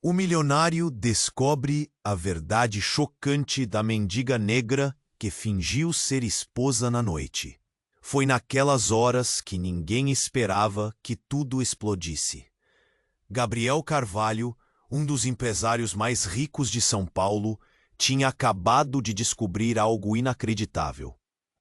O milionário descobre a verdade chocante da mendiga negra que fingiu ser esposa na noite. Foi naquelas horas que ninguém esperava que tudo explodisse. Gabriel Carvalho, um dos empresários mais ricos de São Paulo, tinha acabado de descobrir algo inacreditável.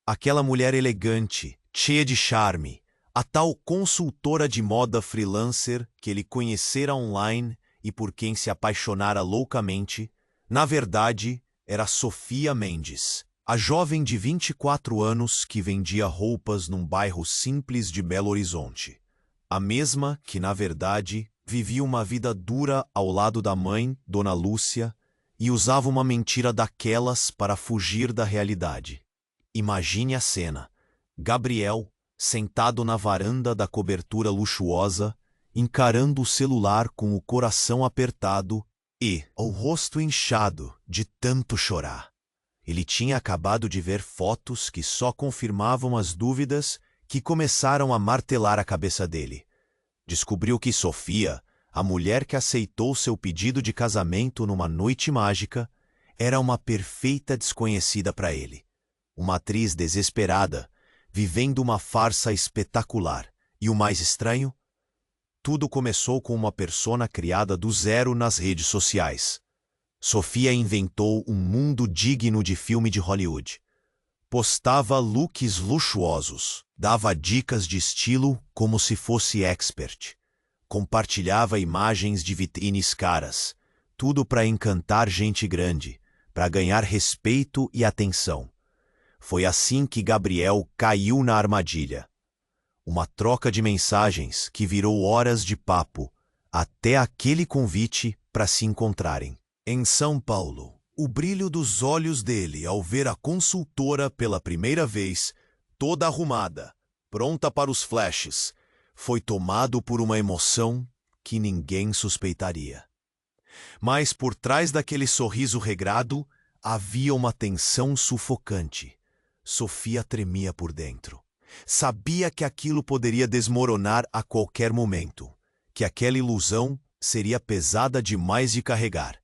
Aquela mulher elegante, cheia de charme, a tal consultora de moda freelancer que ele conhecera online e por quem se apaixonara loucamente, na verdade, era Sofia Mendes, a jovem de 24 anos que vendia roupas num bairro simples de Belo Horizonte. A mesma que, na verdade, vivia uma vida dura ao lado da mãe, Dona Lúcia, e usava uma mentira daquelas para fugir da realidade. Imagine a cena. Gabriel, sentado na varanda da cobertura luxuosa, encarando o celular com o coração apertado e o rosto inchado de tanto chorar. Ele tinha acabado de ver fotos que só confirmavam as dúvidas que começaram a martelar a cabeça dele. Descobriu que Sofia, a mulher que aceitou seu pedido de casamento numa noite mágica, era uma perfeita desconhecida para ele. Uma atriz desesperada, vivendo uma farsa espetacular. E o mais estranho? Tudo começou com uma persona criada do zero nas redes sociais. Sofia inventou um mundo digno de filme de Hollywood. Postava looks luxuosos, dava dicas de estilo como se fosse expert. Compartilhava imagens de vitrines caras, tudo para encantar gente grande, para ganhar respeito e atenção. Foi assim que Gabriel caiu na armadilha. Uma troca de mensagens que virou horas de papo, até aquele convite para se encontrarem. Em São Paulo, o brilho dos olhos dele ao ver a consultora pela primeira vez, toda arrumada, pronta para os flashes, foi tomado por uma emoção que ninguém suspeitaria. Mas por trás daquele sorriso regrado, havia uma tensão sufocante. Sofia tremia por dentro. Sabia que aquilo poderia desmoronar a qualquer momento, que aquela ilusão seria pesada demais de carregar.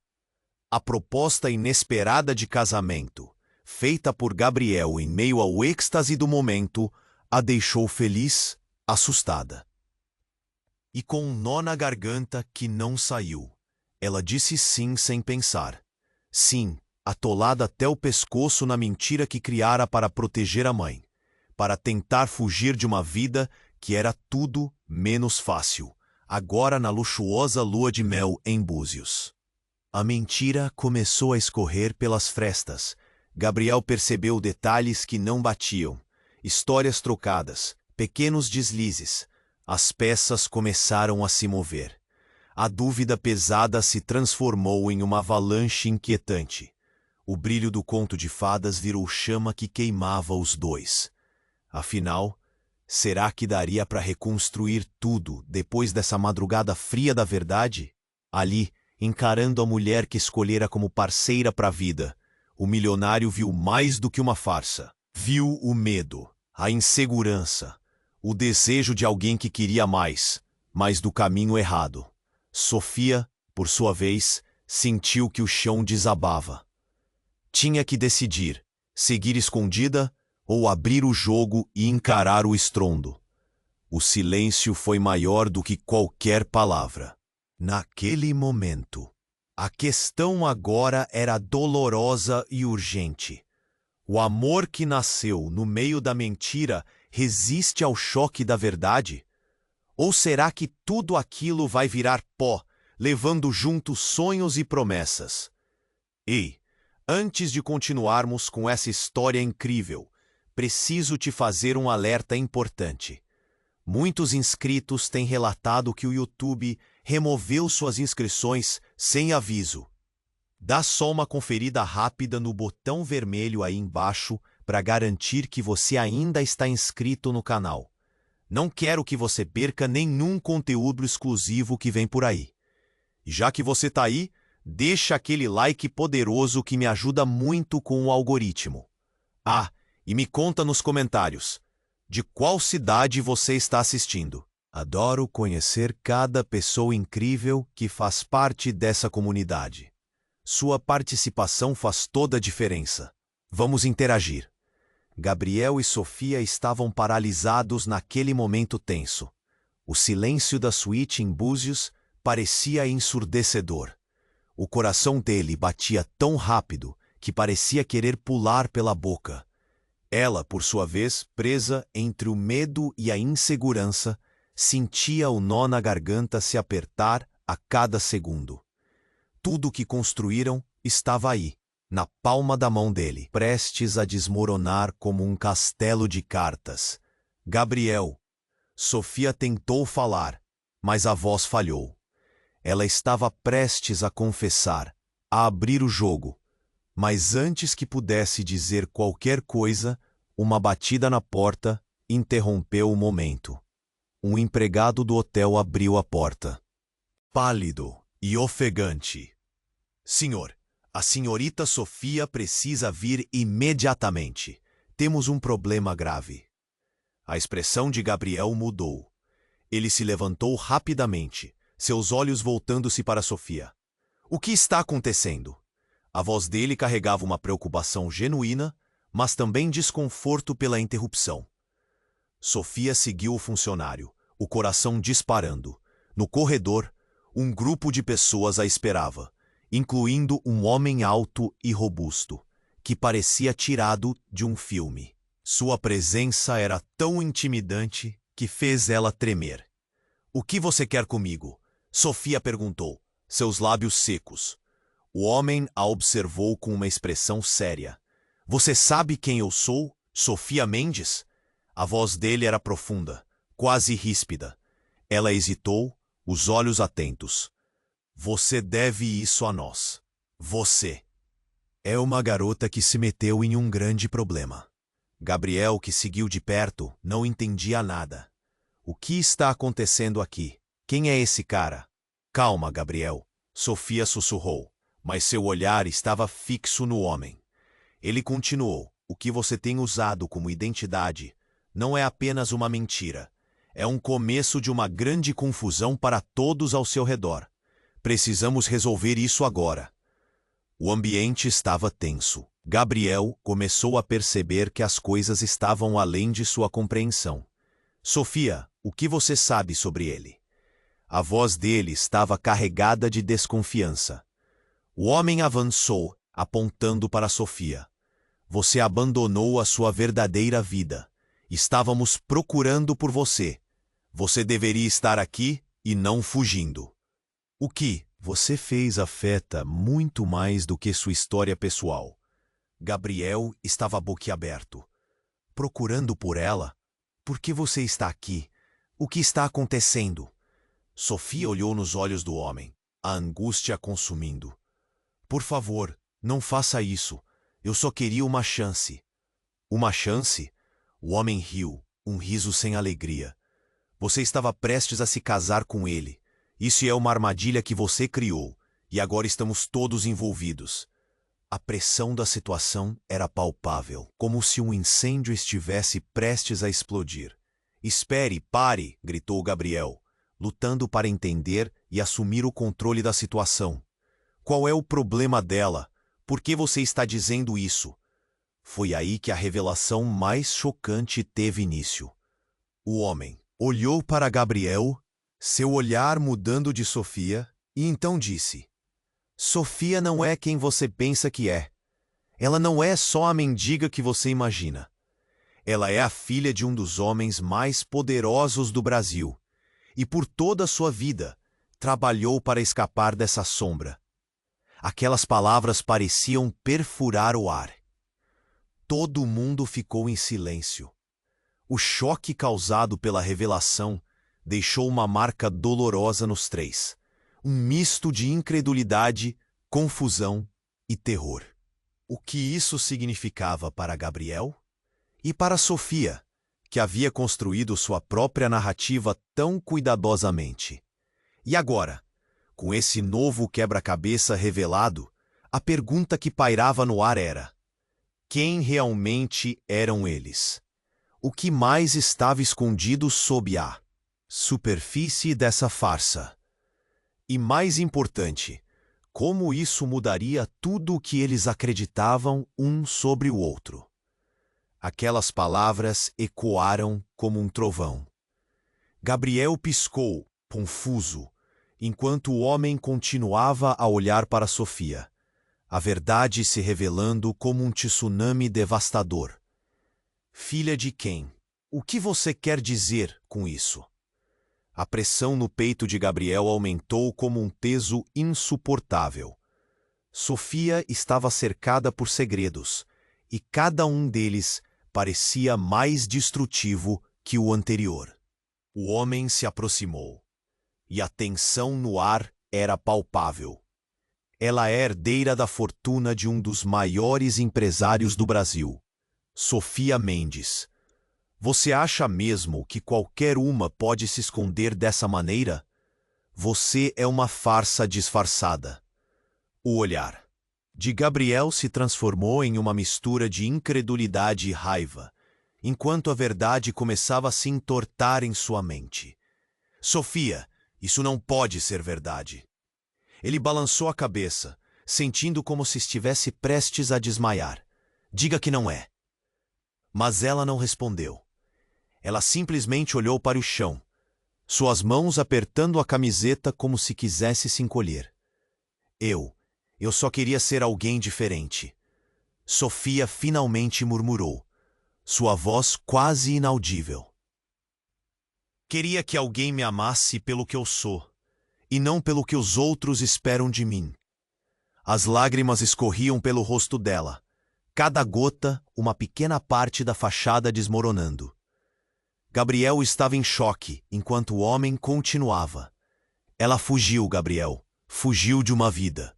A proposta inesperada de casamento, feita por Gabriel em meio ao êxtase do momento, a deixou feliz, assustada. E com um nó na garganta que não saiu, ela disse sim sem pensar. Sim, atolada até o pescoço na mentira que criara para proteger a mãe, para tentar fugir de uma vida que era tudo menos fácil, agora na luxuosa lua de mel em Búzios. A mentira começou a escorrer pelas frestas. Gabriel percebeu detalhes que não batiam, histórias trocadas, pequenos deslizes. As peças começaram a se mover. A dúvida pesada se transformou em uma avalanche inquietante. O brilho do conto de fadas virou chama que queimava os dois. Afinal, será que daria para reconstruir tudo depois dessa madrugada fria da verdade? Ali, encarando a mulher que escolhera como parceira para a vida, o milionário viu mais do que uma farsa. Viu o medo, a insegurança, o desejo de alguém que queria mais, mas do caminho errado. Sofia, por sua vez, sentiu que o chão desabava. Tinha que decidir, seguir escondida ou abrir o jogo e encarar o estrondo. O silêncio foi maior do que qualquer palavra. Naquele momento, a questão agora era dolorosa e urgente. O amor que nasceu no meio da mentira resiste ao choque da verdade? Ou será que tudo aquilo vai virar pó, levando junto sonhos e promessas? Ei, antes de continuarmos com essa história incrível, preciso te fazer um alerta importante. Muitos inscritos têm relatado que o YouTube removeu suas inscrições sem aviso. Dá só uma conferida rápida no botão vermelho aí embaixo para garantir que você ainda está inscrito no canal. Não quero que você perca nenhum conteúdo exclusivo que vem por aí. E já que você está aí, deixa aquele like poderoso que me ajuda muito com o algoritmo. Ah, e me conta nos comentários, de qual cidade você está assistindo. Adoro conhecer cada pessoa incrível que faz parte dessa comunidade. Sua participação faz toda a diferença. Vamos interagir. Gabriel e Sofia estavam paralisados naquele momento tenso. O silêncio da suíte em Búzios parecia ensurdecedor. O coração dele batia tão rápido que parecia querer pular pela boca. Ela, por sua vez, presa entre o medo e a insegurança, sentia o nó na garganta se apertar a cada segundo. Tudo o que construíram estava aí, na palma da mão dele, prestes a desmoronar como um castelo de cartas. Gabriel. Sofia tentou falar, mas a voz falhou. Ela estava prestes a confessar, a abrir o jogo. Mas antes que pudesse dizer qualquer coisa, uma batida na porta interrompeu o momento. Um empregado do hotel abriu a porta. Pálido e ofegante. Senhor, a senhorita Sofia precisa vir imediatamente. Temos um problema grave. A expressão de Gabriel mudou. Ele se levantou rapidamente, seus olhos voltando-se para Sofia. O que está acontecendo? A voz dele carregava uma preocupação genuína, mas também desconforto pela interrupção. Sofia seguiu o funcionário, o coração disparando. No corredor, um grupo de pessoas a esperava, incluindo um homem alto e robusto, que parecia tirado de um filme. Sua presença era tão intimidante que fez ela tremer. O que você quer comigo? Sofia perguntou, seus lábios secos. O homem a observou com uma expressão séria. Você sabe quem eu sou, Sofia Mendes? A voz dele era profunda, quase ríspida. Ela hesitou, os olhos atentos. Você deve isso a nós. Você. É uma garota que se meteu em um grande problema. Gabriel, que seguiu de perto, não entendia nada. O que está acontecendo aqui? Quem é esse cara? Calma, Gabriel. Sofia sussurrou, mas seu olhar estava fixo no homem. Ele continuou. O que você tem usado como identidade não é apenas uma mentira. É um começo de uma grande confusão para todos ao seu redor. Precisamos resolver isso agora. O ambiente estava tenso. Gabriel começou a perceber que as coisas estavam além de sua compreensão. Sofia, o que você sabe sobre ele? A voz dele estava carregada de desconfiança. O homem avançou, apontando para Sofia. Você abandonou a sua verdadeira vida. Estávamos procurando por você. Você deveria estar aqui e não fugindo. O que você fez afeta muito mais do que sua história pessoal. Gabriel estava boquiaberto. Procurando por ela? Por que você está aqui? O que está acontecendo? Sofia olhou nos olhos do homem, a angústia consumindo. Por favor, não faça isso. Eu só queria uma chance. Uma chance? O homem riu, um riso sem alegria. Você estava prestes a se casar com ele. Isso é uma armadilha que você criou, e agora estamos todos envolvidos. A pressão da situação era palpável, como se um incêndio estivesse prestes a explodir. Espere, pare, gritou Gabriel, lutando para entender e assumir o controle da situação. Qual é o problema dela? Por que você está dizendo isso? Foi aí que a revelação mais chocante teve início. O homem olhou para Gabriel, seu olhar mudando de Sofia, e então disse: Sofia não é quem você pensa que é. Ela não é só a mendiga que você imagina. Ela é a filha de um dos homens mais poderosos do Brasil, e por toda a sua vida trabalhou para escapar dessa sombra. Aquelas palavras pareciam perfurar o ar. Todo mundo ficou em silêncio. O choque causado pela revelação deixou uma marca dolorosa nos três. Um misto de incredulidade, confusão e terror. O que isso significava para Gabriel? E para Sofia, que havia construído sua própria narrativa tão cuidadosamente. E agora, com esse novo quebra-cabeça revelado, a pergunta que pairava no ar era: quem realmente eram eles? O que mais estava escondido sob a superfície dessa farsa. E mais importante, como isso mudaria tudo o que eles acreditavam um sobre o outro. Aquelas palavras ecoaram como um trovão. Gabriel piscou, confuso, enquanto o homem continuava a olhar para Sofia, a verdade se revelando como um tsunami devastador. Filha de quem? O que você quer dizer com isso? A pressão no peito de Gabriel aumentou como um peso insuportável. Sofia estava cercada por segredos, e cada um deles parecia mais destrutivo que o anterior. O homem se aproximou, e a tensão no ar era palpável. Ela é herdeira da fortuna de um dos maiores empresários do Brasil, Sofia Mendes. Você acha mesmo que qualquer uma pode se esconder dessa maneira? Você é uma farsa disfarçada. O olhar de Gabriel se transformou em uma mistura de incredulidade e raiva, enquanto a verdade começava a se entortar em sua mente. Sofia, isso não pode ser verdade. Ele balançou a cabeça, sentindo como se estivesse prestes a desmaiar. Diga que não é. Mas ela não respondeu. Ela simplesmente olhou para o chão, suas mãos apertando a camiseta como se quisesse se encolher. Eu só queria ser alguém diferente. Sofia finalmente murmurou, sua voz quase inaudível. Queria que alguém me amasse pelo que eu sou, e não pelo que os outros esperam de mim. As lágrimas escorriam pelo rosto dela, cada gota uma pequena parte da fachada desmoronando. Gabriel estava em choque, enquanto o homem continuava. Ela fugiu, Gabriel. Fugiu de uma vida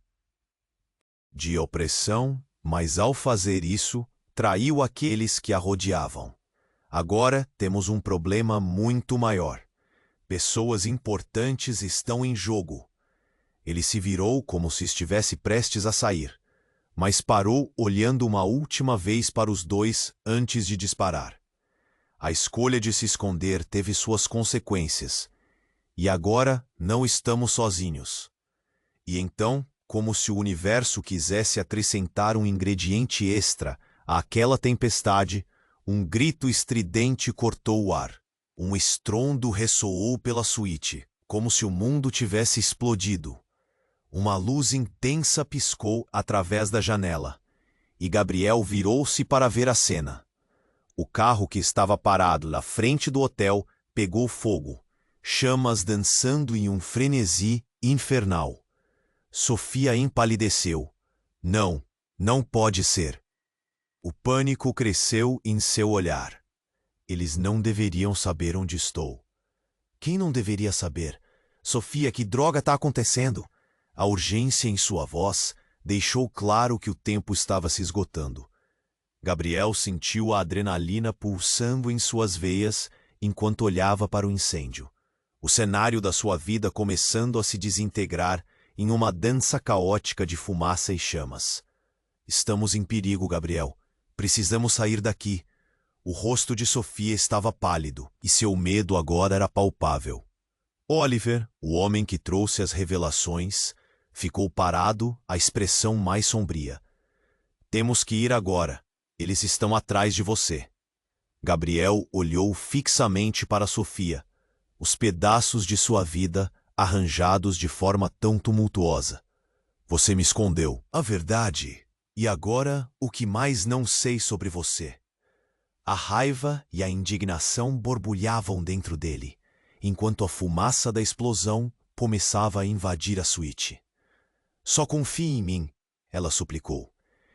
de opressão, mas ao fazer isso, traiu aqueles que a rodeavam. Agora temos um problema muito maior. Pessoas importantes estão em jogo. Ele se virou como se estivesse prestes a sair, mas parou olhando uma última vez para os dois antes de disparar. A escolha de se esconder teve suas consequências, e agora não estamos sozinhos. E então, como se o universo quisesse acrescentar um ingrediente extra àquela tempestade, um grito estridente cortou o ar. Um estrondo ressoou pela suíte, como se o mundo tivesse explodido. Uma luz intensa piscou através da janela, e Gabriel virou-se para ver a cena. O carro que estava parado na frente do hotel pegou fogo, chamas dançando em um frenesi infernal. Sofia empalideceu. Não, não pode ser. O pânico cresceu em seu olhar. Eles não deveriam saber onde estou. Quem não deveria saber? Sofia, que droga está acontecendo? A urgência em sua voz deixou claro que o tempo estava se esgotando. Gabriel sentiu a adrenalina pulsando em suas veias enquanto olhava para o incêndio. O cenário da sua vida começando a se desintegrar em uma dança caótica de fumaça e chamas. Estamos em perigo, Gabriel. Precisamos sair daqui. O rosto de Sofia estava pálido, e seu medo agora era palpável. Oliver, o homem que trouxe as revelações, ficou parado, a expressão mais sombria. Temos que ir agora. Eles estão atrás de você. Gabriel olhou fixamente para Sofia, os pedaços de sua vida arranjados de forma tão tumultuosa. Você me escondeu a verdade, e agora o que mais não sei sobre você. A raiva e a indignação borbulhavam dentro dele, enquanto a fumaça da explosão começava a invadir a suíte. Só confie em mim, ela suplicou,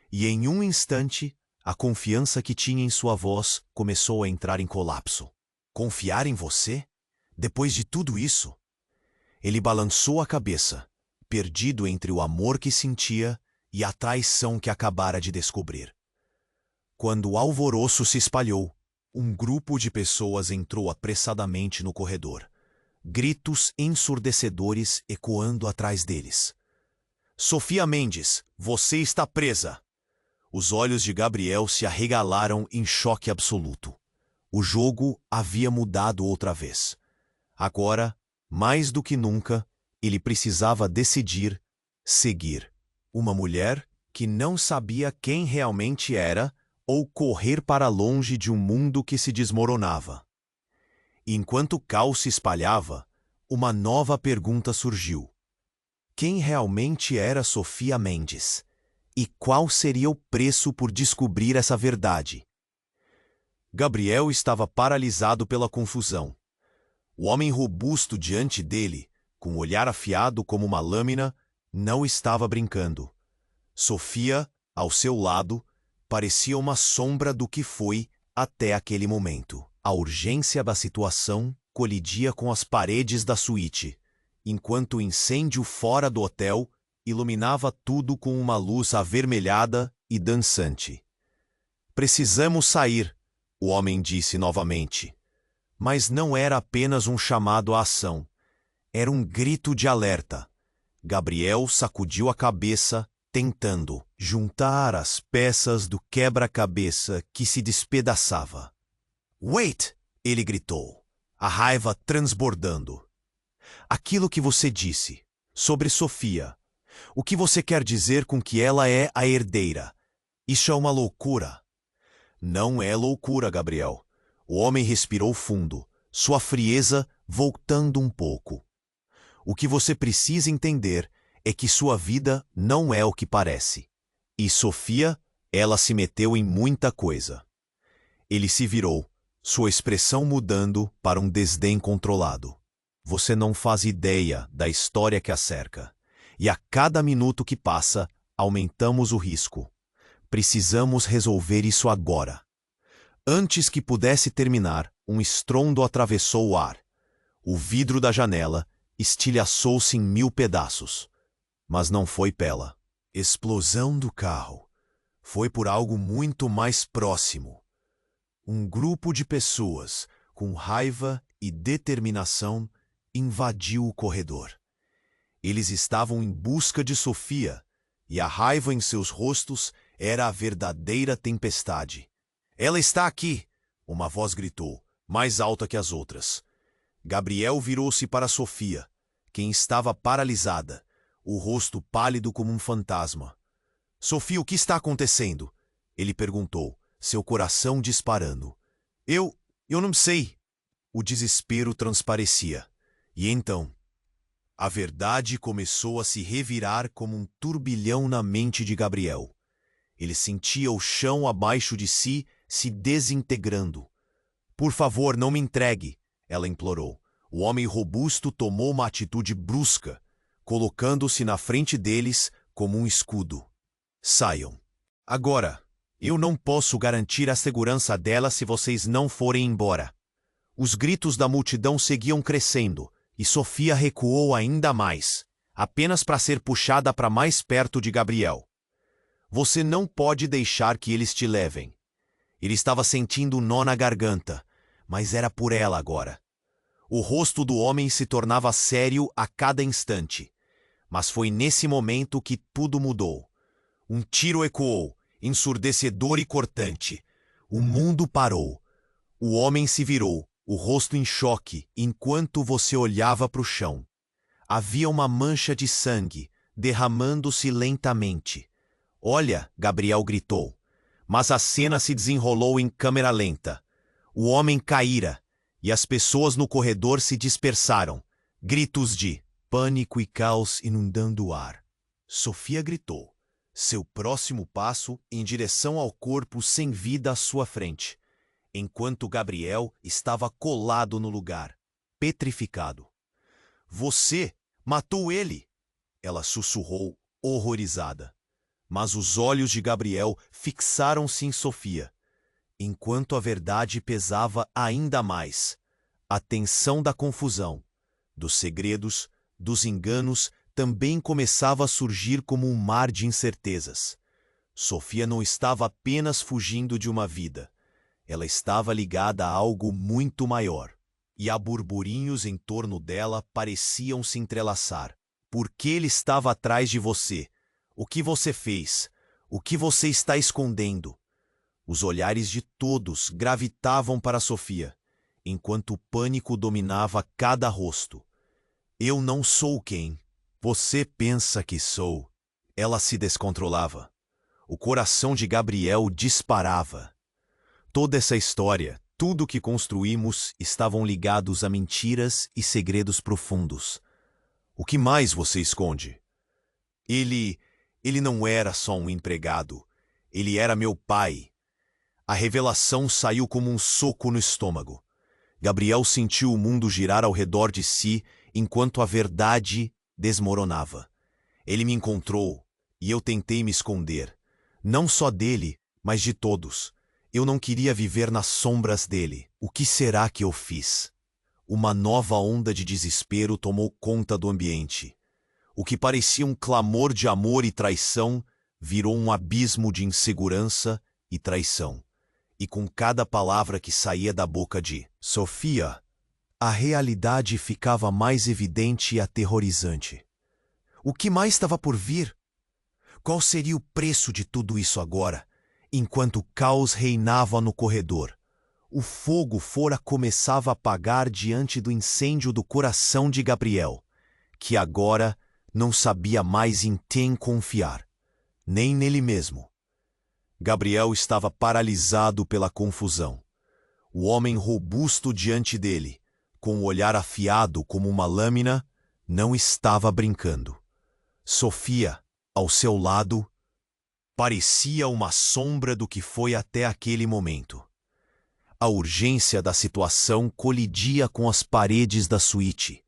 e em um instante a confiança que tinha em sua voz começou a entrar em colapso. Confiar em você? Depois de tudo isso? Ele balançou a cabeça, perdido entre o amor que sentia e a traição que acabara de descobrir. Quando o alvoroço se espalhou, um grupo de pessoas entrou apressadamente no corredor, gritos ensurdecedores ecoando atrás deles. Sofia Mendes, você está presa! Os olhos de Gabriel se arregalaram em choque absoluto. O jogo havia mudado outra vez. Agora, mais do que nunca, ele precisava decidir, seguir. Uma mulher que não sabia quem realmente era ou correr para longe de um mundo que se desmoronava. E enquanto o caos se espalhava, uma nova pergunta surgiu. Quem realmente era Sofia Mendes? E qual seria o preço por descobrir essa verdade? Gabriel estava paralisado pela confusão. O homem robusto diante dele, com o olhar afiado como uma lâmina, não estava brincando. Sofia, ao seu lado, parecia uma sombra do que foi até aquele momento. A urgência da situação colidia com as paredes da suíte, enquanto o incêndio fora do hotel iluminava tudo com uma luz avermelhada e dançante. Precisamos sair, o homem disse novamente. Mas não era apenas um chamado à ação. Era um grito de alerta. Gabriel sacudiu a cabeça, tentando juntar as peças do quebra-cabeça que se despedaçava. "Wait!" ele gritou, a raiva transbordando. "Aquilo que você disse sobre Sofia. O que você quer dizer com que ela é a herdeira? Isso é uma loucura." "Não é loucura, Gabriel." O homem respirou fundo, sua frieza voltando um pouco. "O que você precisa entender é que sua vida não é o que parece. E Sofia, ela se meteu em muita coisa." Ele se virou, sua expressão mudando para um desdém controlado. "Você não faz ideia da história que a cerca. E a cada minuto que passa, aumentamos o risco. Precisamos resolver isso agora." Antes que pudesse terminar, um estrondo atravessou o ar. O vidro da janela estilhaçou-se em 1000 pedaços. Mas não foi pela explosão do carro. Foi por algo muito mais próximo. Um grupo de pessoas, com raiva e determinação, invadiu o corredor. Eles estavam em busca de Sofia, e a raiva em seus rostos era a verdadeira tempestade. "Ela está aqui!" uma voz gritou, mais alta que as outras. Gabriel virou-se para Sofia, quem estava paralisada, o rosto pálido como um fantasma. "Sofia, o que está acontecendo?" ele perguntou, seu coração disparando. Eu não sei." O desespero transparecia. E então, a verdade começou a se revirar como um turbilhão na mente de Gabriel. Ele sentia o chão abaixo de si se desintegrando. "Por favor, não me entregue," ela implorou. O homem robusto tomou uma atitude brusca, colocando-se na frente deles como um escudo. "Saiam. Agora. Eu não posso garantir a segurança dela se vocês não forem embora." Os gritos da multidão seguiam crescendo, e Sofia recuou ainda mais, apenas para ser puxada para mais perto de Gabriel. "Você não pode deixar que eles te levem." Ele estava sentindo um nó na garganta, mas era por ela agora. O rosto do homem se tornava sério a cada instante. Mas foi nesse momento que tudo mudou. Um tiro ecoou, ensurdecedor e cortante. O mundo parou. O homem se virou, o rosto em choque, enquanto você olhava para o chão. Havia uma mancha de sangue, derramando-se lentamente. "Olha!" Gabriel gritou. Mas a cena se desenrolou em câmera lenta. O homem caíra, e as pessoas no corredor se dispersaram. Gritos de pânico e caos inundando o ar. Sofia gritou, seu próximo passo em direção ao corpo sem vida à sua frente, enquanto Gabriel estava colado no lugar, petrificado. "Você matou ele!" ela sussurrou, horrorizada. Mas os olhos de Gabriel fixaram-se em Sofia, enquanto a verdade pesava ainda mais. A tensão da confusão, dos segredos, dos enganos, também começava a surgir como um mar de incertezas. Sofia não estava apenas fugindo de uma vida. Ela estava ligada a algo muito maior. E há burburinhos em torno dela pareciam se entrelaçar. Por que ele estava atrás de você? O que você fez? O que você está escondendo? Os olhares de todos gravitavam para Sofia, enquanto o pânico dominava cada rosto. Eu não sou quem você pensa que sou. Ela se descontrolava. O coração de Gabriel disparava. Toda essa história, tudo o que construímos, estavam ligados a mentiras e segredos profundos. O que mais você esconde? Ele não era só um empregado. Ele era meu pai. A revelação saiu como um soco no estômago. Gabriel sentiu o mundo girar ao redor de si enquanto a verdade desmoronava. Ele me encontrou e eu tentei me esconder. Não só dele, mas de todos. Eu não queria viver nas sombras dele. O que será que eu fiz? Uma nova onda de desespero tomou conta do ambiente. O que parecia um clamor de amor e traição virou um abismo de insegurança e traição. E com cada palavra que saía da boca de Sofia, a realidade ficava mais evidente e aterrorizante. O que mais estava por vir? Qual seria o preço de tudo isso agora, enquanto o caos reinava no corredor? O fogo fora começava a apagar diante do incêndio do coração de Gabriel, que agora não sabia mais em quem confiar, nem nele mesmo. Gabriel estava paralisado pela confusão. O homem robusto diante dele, com o olhar afiado como uma lâmina, não estava brincando. Sofia, ao seu lado, parecia uma sombra do que foi até aquele momento. A urgência da situação colidia com as paredes da suíte,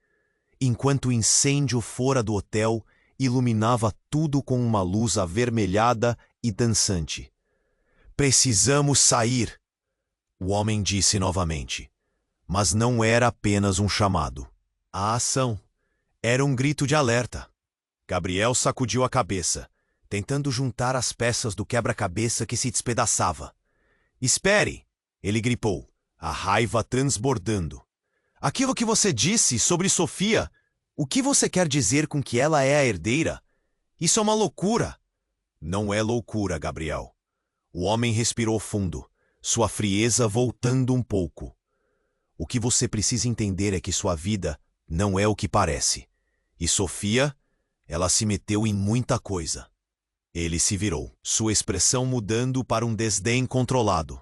enquanto o incêndio fora do hotel iluminava tudo com uma luz avermelhada e dançante. Precisamos sair, o homem disse novamente. Mas não era apenas um chamado. A ação era um grito de alerta. Gabriel sacudiu a cabeça, tentando juntar as peças do quebra-cabeça que se despedaçava. Espere! Ele gripou, a raiva transbordando. Aquilo que você disse sobre Sofia, o que você quer dizer com que ela é a herdeira? Isso é uma loucura. Não é loucura, Gabriel. O homem respirou fundo, sua frieza voltando um pouco. O que você precisa entender é que sua vida não é o que parece. E Sofia, ela se meteu em muita coisa. Ele se virou, sua expressão mudando para um desdém controlado.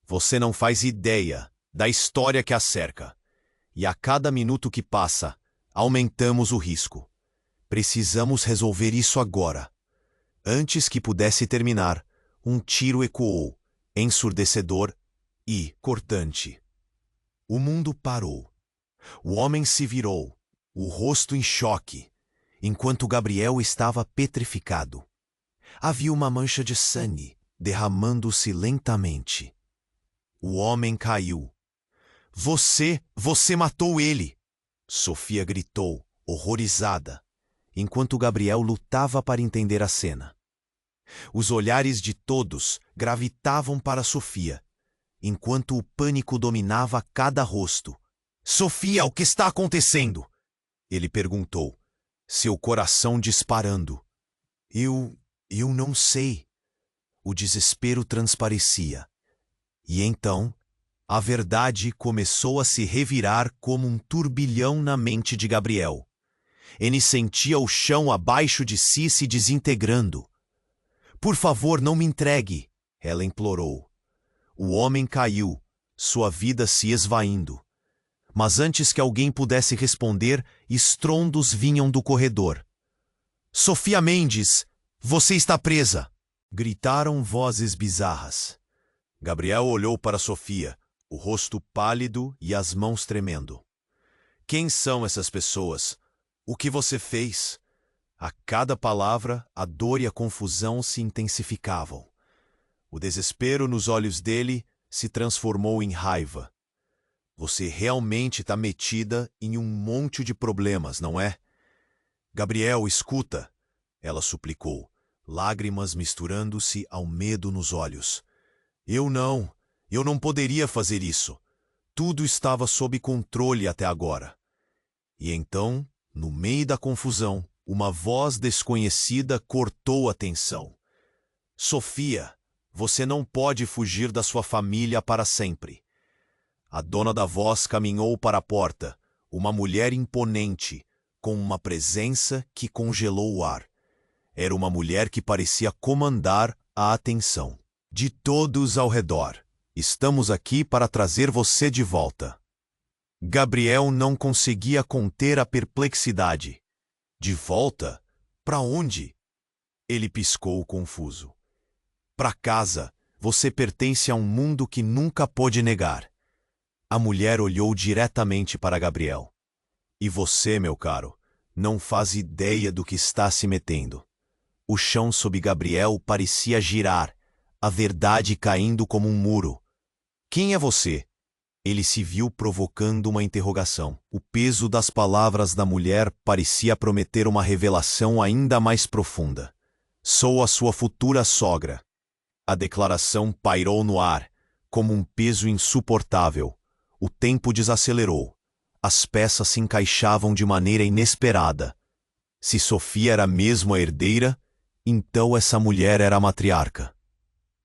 Você não faz ideia da história que a cerca. E a cada minuto que passa, aumentamos o risco. Precisamos resolver isso agora. Antes que pudesse terminar, um tiro ecoou, ensurdecedor e cortante. O mundo parou. O homem se virou, o rosto em choque, enquanto Gabriel estava petrificado. Havia uma mancha de sangue derramando-se lentamente. O homem caiu. Você matou ele! Sofia gritou, horrorizada, enquanto Gabriel lutava para entender a cena. Os olhares de todos gravitavam para Sofia, enquanto o pânico dominava cada rosto. Sofia, o que está acontecendo? Ele perguntou, seu coração disparando. Eu não sei. O desespero transparecia. E então, a verdade começou a se revirar como um turbilhão na mente de Gabriel. Ele sentia o chão abaixo de si se desintegrando. Por favor, não me entregue, ela implorou. O homem caiu, sua vida se esvaindo. Mas antes que alguém pudesse responder, estrondos vinham do corredor. Sofia Mendes, você está presa! Gritaram vozes bizarras. Gabriel olhou para Sofia, o rosto pálido e as mãos tremendo. Quem são essas pessoas? O que você fez? A cada palavra, a dor e a confusão se intensificavam. O desespero nos olhos dele se transformou em raiva. Você realmente está metida em um monte de problemas, não é? Gabriel, escuta, ela suplicou, lágrimas misturando-se ao medo nos olhos. Eu não poderia fazer isso. Tudo estava sob controle até agora. E então, no meio da confusão, uma voz desconhecida cortou a tensão. Sofia, você não pode fugir da sua família para sempre. A dona da voz caminhou para a porta, uma mulher imponente, com uma presença que congelou o ar. Era uma mulher que parecia comandar a atenção de todos ao redor. Estamos aqui para trazer você de volta. Gabriel não conseguia conter a perplexidade. De volta? Para onde? Ele piscou confuso. Para casa. Você pertence a um mundo que nunca pôde negar. A mulher olhou diretamente para Gabriel. E você, meu caro, não faz ideia do que está se metendo. O chão sob Gabriel parecia girar, a verdade caindo como um muro. Quem é você? Ele se viu provocando uma interrogação. O peso das palavras da mulher parecia prometer uma revelação ainda mais profunda. Sou a sua futura sogra. A declaração pairou no ar, como um peso insuportável. O tempo desacelerou. As peças se encaixavam de maneira inesperada. Se Sofia era mesmo a herdeira, então essa mulher era a matriarca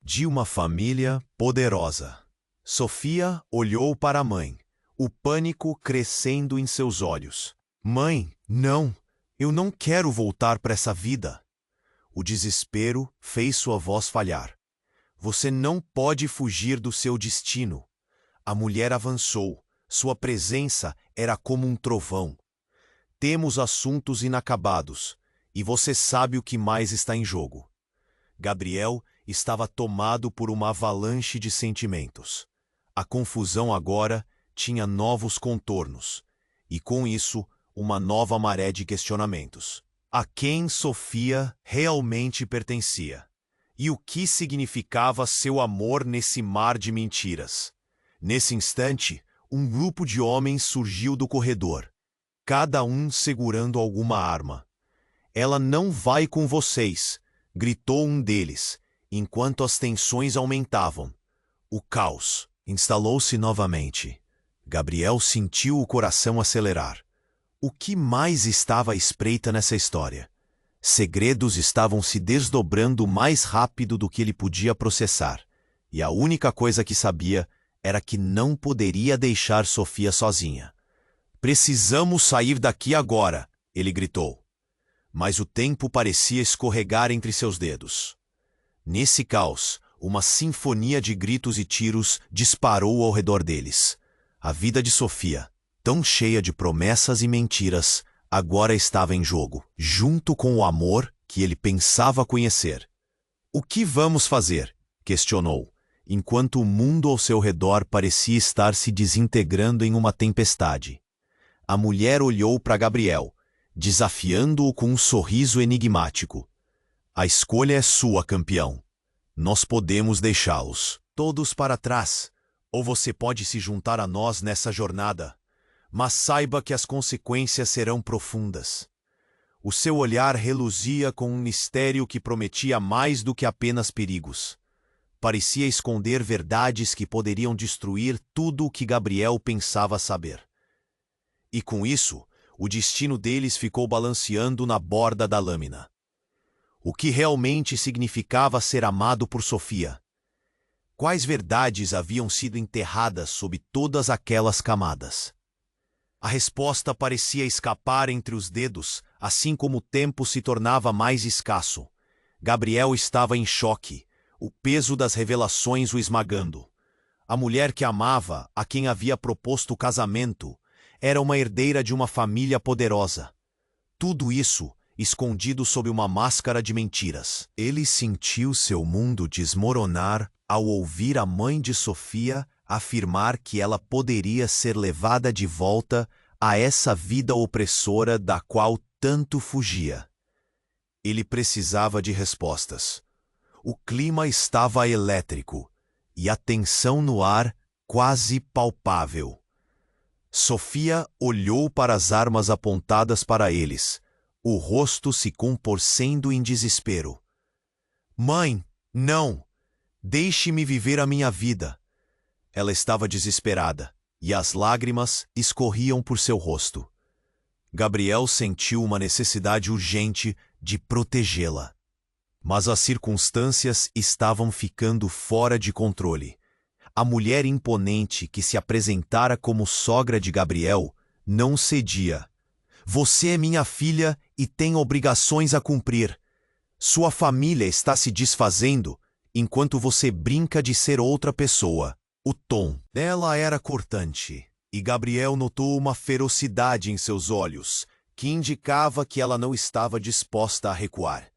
de uma família poderosa. Sofia olhou para a mãe, o pânico crescendo em seus olhos. Mãe, não, eu não quero voltar para essa vida. O desespero fez sua voz falhar. Você não pode fugir do seu destino. A mulher avançou. Sua presença era como um trovão. Temos assuntos inacabados, e você sabe o que mais está em jogo. Gabriel estava tomado por uma avalanche de sentimentos. A confusão agora tinha novos contornos, e com isso, uma nova maré de questionamentos. A quem Sofia realmente pertencia? E o que significava seu amor nesse mar de mentiras? Nesse instante, um grupo de homens surgiu do corredor, cada um segurando alguma arma. Ela não vai com vocês, gritou um deles, enquanto as tensões aumentavam. O caos instalou-se novamente. Gabriel sentiu o coração acelerar. O que mais estava à espreita nessa história? Segredos estavam se desdobrando mais rápido do que ele podia processar, e a única coisa que sabia era que não poderia deixar Sofia sozinha. Precisamos sair daqui agora, ele gritou. Mas o tempo parecia escorregar entre seus dedos. Nesse caos, uma sinfonia de gritos e tiros disparou ao redor deles. A vida de Sofia, tão cheia de promessas e mentiras, agora estava em jogo, junto com o amor que ele pensava conhecer. O que vamos fazer? Questionou, enquanto o mundo ao seu redor parecia estar se desintegrando em uma tempestade. A mulher olhou para Gabriel, desafiando-o com um sorriso enigmático. A escolha é sua, campeão. Nós podemos deixá-los todos para trás, ou você pode se juntar a nós nessa jornada. Mas saiba que as consequências serão profundas. O seu olhar reluzia com um mistério que prometia mais do que apenas perigos. Parecia esconder verdades que poderiam destruir tudo o que Gabriel pensava saber. E com isso, o destino deles ficou balanceando na borda da lâmina. O que realmente significava ser amado por Sofia? Quais verdades haviam sido enterradas sob todas aquelas camadas? A resposta parecia escapar entre os dedos, assim como o tempo se tornava mais escasso. Gabriel estava em choque, o peso das revelações o esmagando. A mulher que amava, a quem havia proposto o casamento, era uma herdeira de uma família poderosa. Tudo isso escondido sob uma máscara de mentiras. Ele sentiu seu mundo desmoronar ao ouvir a mãe de Sofia afirmar que ela poderia ser levada de volta a essa vida opressora da qual tanto fugia. Ele precisava de respostas. O clima estava elétrico e a tensão no ar quase palpável. Sofia olhou para as armas apontadas para eles, o rosto se contorcendo em desespero. Mãe, não! Deixe-me viver a minha vida. Ela estava desesperada, e as lágrimas escorriam por seu rosto. Gabriel sentiu uma necessidade urgente de protegê-la. Mas as circunstâncias estavam ficando fora de controle. A mulher imponente que se apresentara como sogra de Gabriel não cedia. Você é minha filha e tem obrigações a cumprir. Sua família está se desfazendo enquanto você brinca de ser outra pessoa. O tom dela era cortante, e Gabriel notou uma ferocidade em seus olhos, que indicava que ela não estava disposta a recuar.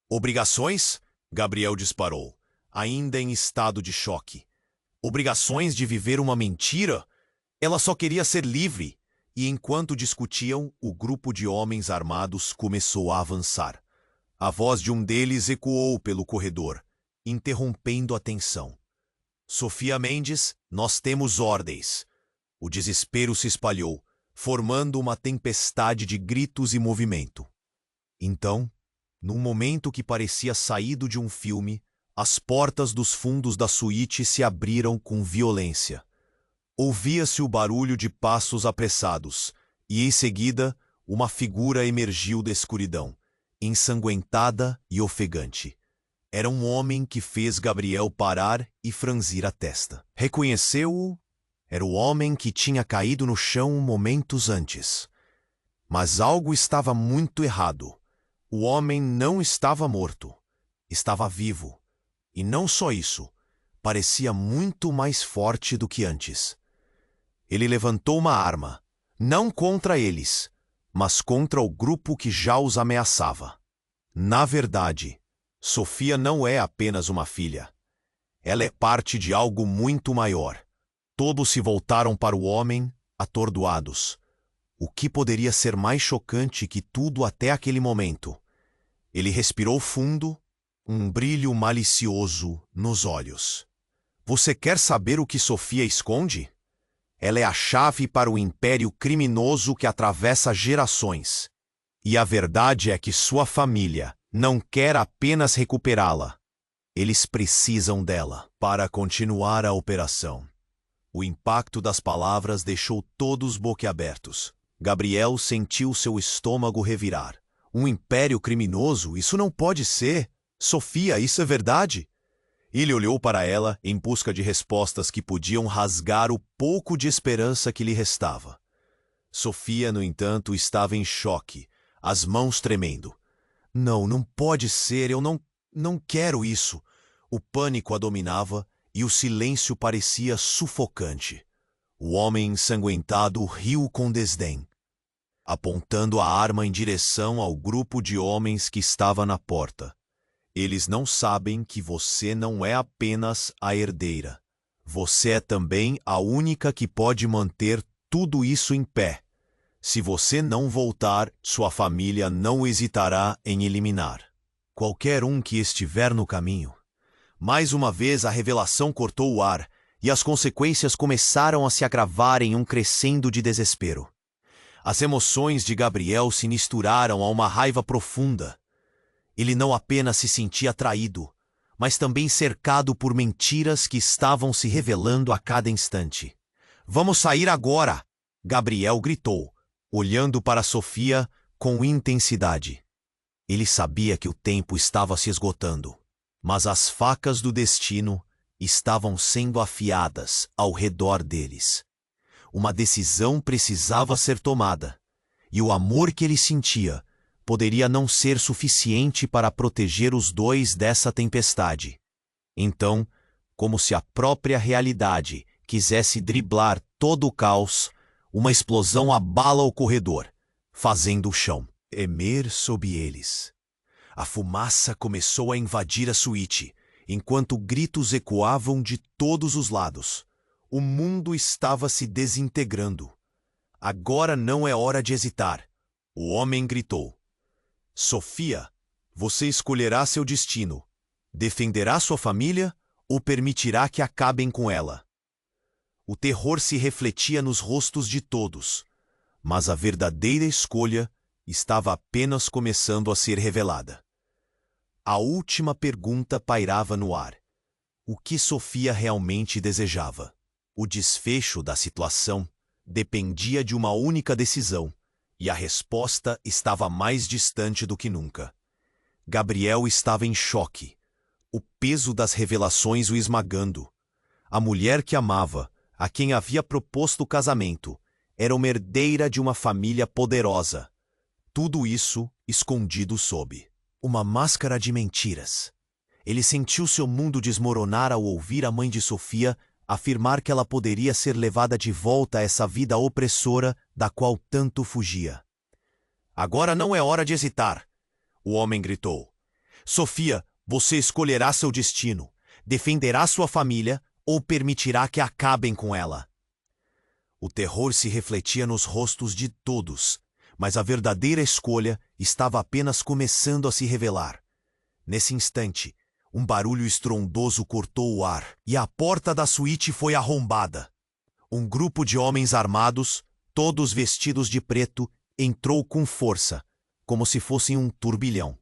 Obrigações? Gabriel disparou, ainda em estado de choque. Obrigações de viver uma mentira? Ela só queria ser livre. E enquanto discutiam, o grupo de homens armados começou a avançar. A voz de um deles ecoou pelo corredor, interrompendo a tensão. Sofia Mendes, nós temos ordens. O desespero se espalhou, formando uma tempestade de gritos e movimento. Então, num momento que parecia saído de um filme, as portas dos fundos da suíte se abriram com violência. Ouvia-se o barulho de passos apressados, e em seguida, uma figura emergiu da escuridão, ensanguentada e ofegante. Era um homem que fez Gabriel parar e franzir a testa. Reconheceu-o? Era o homem que tinha caído no chão momentos antes. Mas algo estava muito errado. O homem não estava morto. Estava vivo. E não só isso, parecia muito mais forte do que antes. Ele levantou uma arma, não contra eles, mas contra o grupo que já os ameaçava. Na verdade, Sofia não é apenas uma filha. Ela é parte de algo muito maior. Todos se voltaram para o homem, atordoados. O que poderia ser mais chocante que tudo até aquele momento? Ele respirou fundo, um brilho malicioso nos olhos. Você quer saber o que Sofia esconde? Ela é a chave para o império criminoso que atravessa gerações. E a verdade é que sua família não quer apenas recuperá-la. Eles precisam dela para continuar a operação. O impacto das palavras deixou todos boquiabertos. Gabriel sentiu seu estômago revirar. Um império criminoso? Isso não pode ser. Sofia, isso é verdade? Ele olhou para ela em busca de respostas que podiam rasgar o pouco de esperança que lhe restava. Sofia, no entanto, estava em choque, as mãos tremendo. Não pode ser, eu não quero isso. O pânico a dominava e o silêncio parecia sufocante. O homem ensanguentado riu com desdém, apontando a arma em direção ao grupo de homens que estava na porta. Eles não sabem que você não é apenas a herdeira. Você é também a única que pode manter tudo isso em pé. Se você não voltar, sua família não hesitará em eliminar qualquer um que estiver no caminho. Mais uma vez a revelação cortou o ar, e as consequências começaram a se agravar em um crescendo de desespero. As emoções de Gabriel se misturaram a uma raiva profunda. Ele não apenas se sentia traído, mas também cercado por mentiras que estavam se revelando a cada instante. Vamos sair agora! Gabriel gritou, olhando para Sofia com intensidade. Ele sabia que o tempo estava se esgotando, mas as facas do destino estavam sendo afiadas ao redor deles. Uma decisão precisava ser tomada, e o amor que ele sentia poderia não ser suficiente para proteger os dois dessa tempestade. Então, como se a própria realidade quisesse driblar todo o caos, uma explosão abala o corredor, fazendo o chão emer sob eles. A fumaça começou a invadir a suíte, enquanto gritos ecoavam de todos os lados. O mundo estava se desintegrando. Agora não é hora de hesitar. O homem gritou. Sofia, você escolherá seu destino. Defenderá sua família ou permitirá que acabem com ela? O terror se refletia nos rostos de todos, mas a verdadeira escolha estava apenas começando a ser revelada. A última pergunta pairava no ar. O que Sofia realmente desejava? O desfecho da situação dependia de uma única decisão, e a resposta estava mais distante do que nunca. Gabriel estava em choque, o peso das revelações o esmagando. A mulher que amava, a quem havia proposto o casamento, era uma herdeira de uma família poderosa. Tudo isso escondido sob uma máscara de mentiras. Ele sentiu seu mundo desmoronar ao ouvir a mãe de Sofia afirmar que ela poderia ser levada de volta a essa vida opressora da qual tanto fugia. Agora não é hora de hesitar, o homem gritou. Sofia, você escolherá seu destino, defenderá sua família ou permitirá que acabem com ela. O terror se refletia nos rostos de todos, mas a verdadeira escolha estava apenas começando a se revelar. Nesse instante, um barulho estrondoso cortou o ar e a porta da suíte foi arrombada. Um grupo de homens armados, todos vestidos de preto, entrou com força, como se fossem um turbilhão.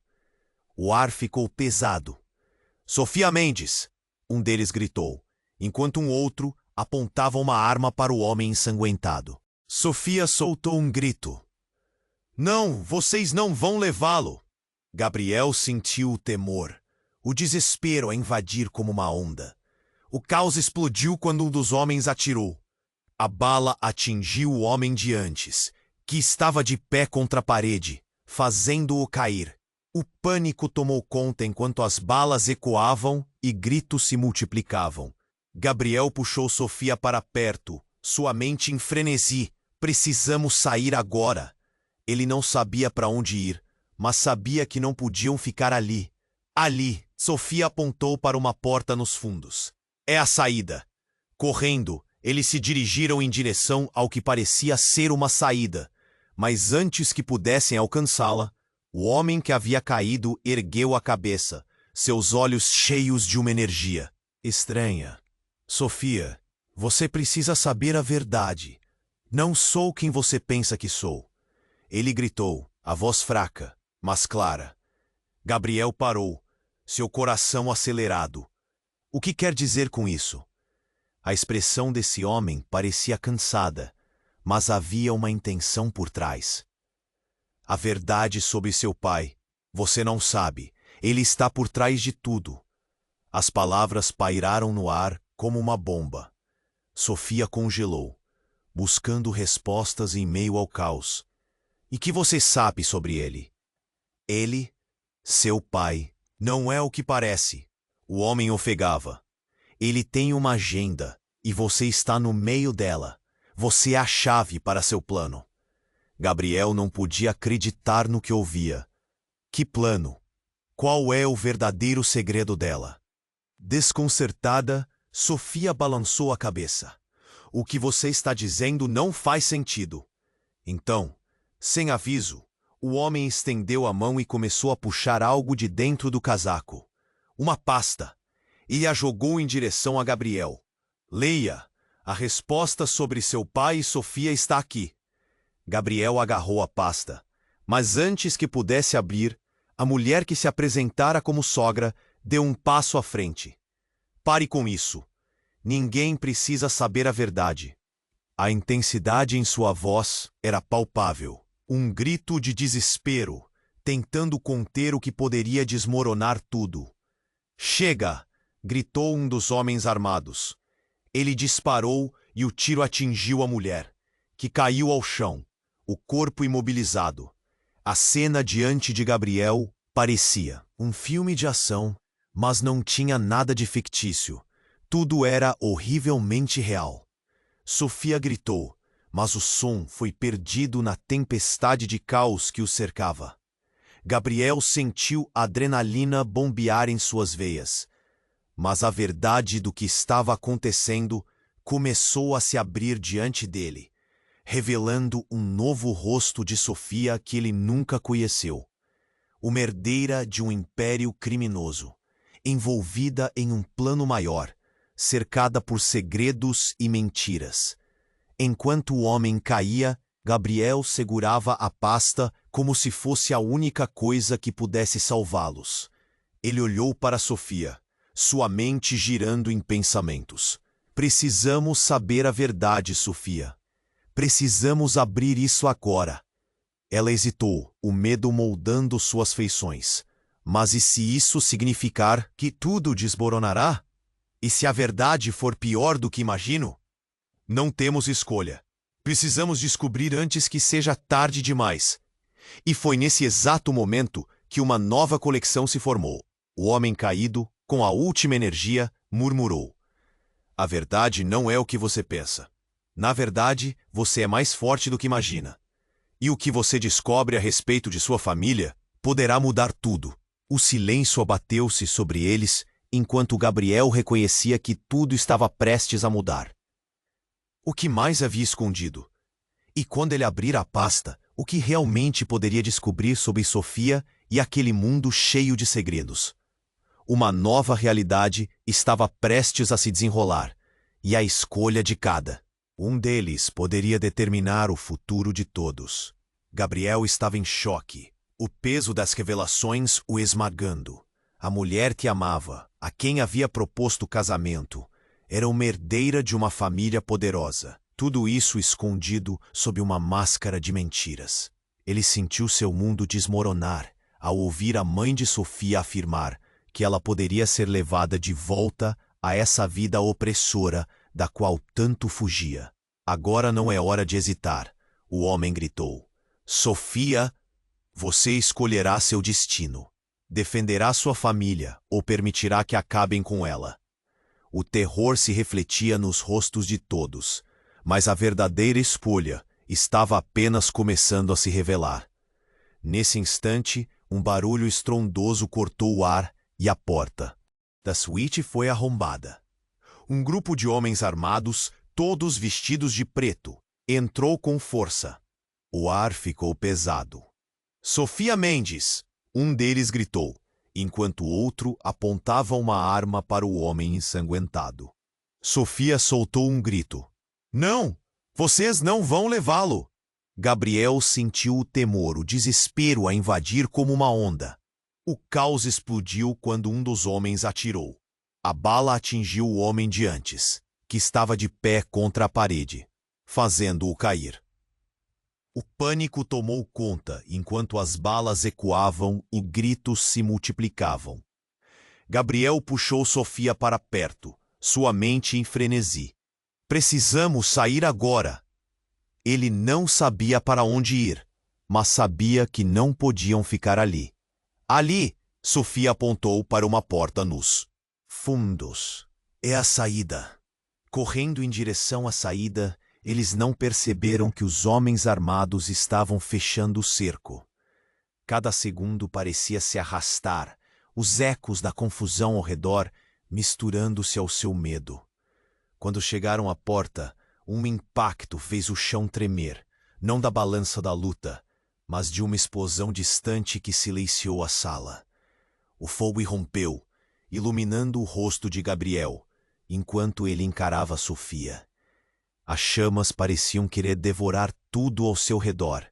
O ar ficou pesado. Sofia Mendes, um deles gritou, enquanto um outro apontava uma arma para o homem ensanguentado. Sofia soltou um grito. Não, vocês não vão levá-lo. Gabriel sentiu o temor, o desespero a invadir como uma onda. O caos explodiu quando um dos homens atirou. A bala atingiu o homem de antes, que estava de pé contra a parede, fazendo-o cair. O pânico tomou conta enquanto as balas ecoavam e gritos se multiplicavam. Gabriel puxou Sofia para perto, sua mente em frenesi. Precisamos sair agora. Ele não sabia para onde ir, mas sabia que não podiam ficar ali. Ali, Sofia apontou para uma porta nos fundos. É a saída. Correndo, eles se dirigiram em direção ao que parecia ser uma saída, mas antes que pudessem alcançá-la, o homem que havia caído ergueu a cabeça, seus olhos cheios de uma energia estranha. Sofia, você precisa saber a verdade. Não sou quem você pensa que sou. Ele gritou, a voz fraca, mas clara. Gabriel parou, seu coração acelerado. O que quer dizer com isso? A expressão desse homem parecia cansada, mas havia uma intenção por trás. A verdade sobre seu pai. Você não sabe. Ele está por trás de tudo. As palavras pairaram no ar como uma bomba. Sofia congelou, buscando respostas em meio ao caos. E que você sabe sobre ele? Ele, seu pai, não é o que parece. O homem ofegava. Ele tem uma agenda, e você está no meio dela. Você é a chave para seu plano. Gabriel não podia acreditar no que ouvia. Que plano? Qual é o verdadeiro segredo dela? Desconcertada, Sofia balançou a cabeça. O que você está dizendo não faz sentido. Então, sem aviso, o homem estendeu a mão e começou a puxar algo de dentro do casaco. Uma pasta. E a jogou em direção a Gabriel. Leia. A resposta sobre seu pai e Sofia está aqui. Gabriel agarrou a pasta. Mas antes que pudesse abrir, a mulher que se apresentara como sogra deu um passo à frente. Pare com isso. Ninguém precisa saber a verdade. A intensidade em sua voz era palpável. Um grito de desespero, tentando conter o que poderia desmoronar tudo. Chega! Gritou um dos homens armados. Ele disparou e o tiro atingiu a mulher, que caiu ao chão, o corpo imobilizado. A cena diante de Gabriel parecia um filme de ação, mas não tinha nada de fictício. Tudo era horrivelmente real. Sofia gritou, mas o som foi perdido na tempestade de caos que o cercava. Gabriel sentiu a adrenalina bombear em suas veias, mas a verdade do que estava acontecendo começou a se abrir diante dele, revelando um novo rosto de Sofia que ele nunca conheceu. Uma herdeira de um império criminoso, envolvida em um plano maior, cercada por segredos e mentiras. Enquanto o homem caía, Gabriel segurava a pasta como se fosse a única coisa que pudesse salvá-los. Ele olhou para Sofia, sua mente girando em pensamentos. Precisamos saber a verdade, Sofia. Precisamos abrir isso agora. Ela hesitou, o medo moldando suas feições. Mas e se isso significar que tudo desmoronará? E se a verdade for pior do que imagino? Não temos escolha. Precisamos descobrir antes que seja tarde demais. E foi nesse exato momento que uma nova coleção se formou. O homem caído, com a última energia, murmurou: a verdade não é o que você pensa. Na verdade, você é mais forte do que imagina. E o que você descobre a respeito de sua família poderá mudar tudo. O silêncio abateu-se sobre eles, enquanto Gabriel reconhecia que tudo estava prestes a mudar. O que mais havia escondido? E quando ele abrir a pasta, o que realmente poderia descobrir sobre Sofia e aquele mundo cheio de segredos? Uma nova realidade estava prestes a se desenrolar, e a escolha de cada. Um deles poderia determinar o futuro de todos. Gabriel estava em choque, o peso das revelações o esmagando. A mulher que amava, a quem havia proposto casamento, era uma herdeira de uma família poderosa. Tudo isso escondido sob uma máscara de mentiras. Ele sentiu seu mundo desmoronar ao ouvir a mãe de Sofia afirmar que ela poderia ser levada de volta a essa vida opressora da qual tanto fugia. Agora não é hora de hesitar, o homem gritou. Sofia, você escolherá seu destino. Defenderá sua família ou permitirá que acabem com ela. O terror se refletia nos rostos de todos, mas a verdadeira escolha estava apenas começando a se revelar. Nesse instante, um barulho estrondoso cortou o ar e a porta da suíte foi arrombada. Um grupo de homens armados, todos vestidos de preto, entrou com força. O ar ficou pesado. Sofia Mendes! Um deles gritou, enquanto outro apontava uma arma para o homem ensanguentado. Sofia soltou um grito. Não! Vocês não vão levá-lo! Gabriel sentiu o temor, o desespero a invadir como uma onda. O caos explodiu quando um dos homens atirou. A bala atingiu o homem de antes, que estava de pé contra a parede, fazendo-o cair. O pânico tomou conta enquanto as balas ecoavam e gritos se multiplicavam. Gabriel puxou Sofia para perto, sua mente em frenesi. Precisamos sair agora! Ele não sabia para onde ir, mas sabia que não podiam ficar ali. Ali! Sofia apontou para uma porta nos fundos. É a saída. Correndo em direção à saída, eles não perceberam que os homens armados estavam fechando o cerco. Cada segundo parecia se arrastar, os ecos da confusão ao redor misturando-se ao seu medo. Quando chegaram à porta, um impacto fez o chão tremer, não da balança da luta, mas de uma explosão distante que silenciou a sala. O fogo irrompeu, iluminando o rosto de Gabriel, enquanto ele encarava Sofia. As chamas pareciam querer devorar tudo ao seu redor.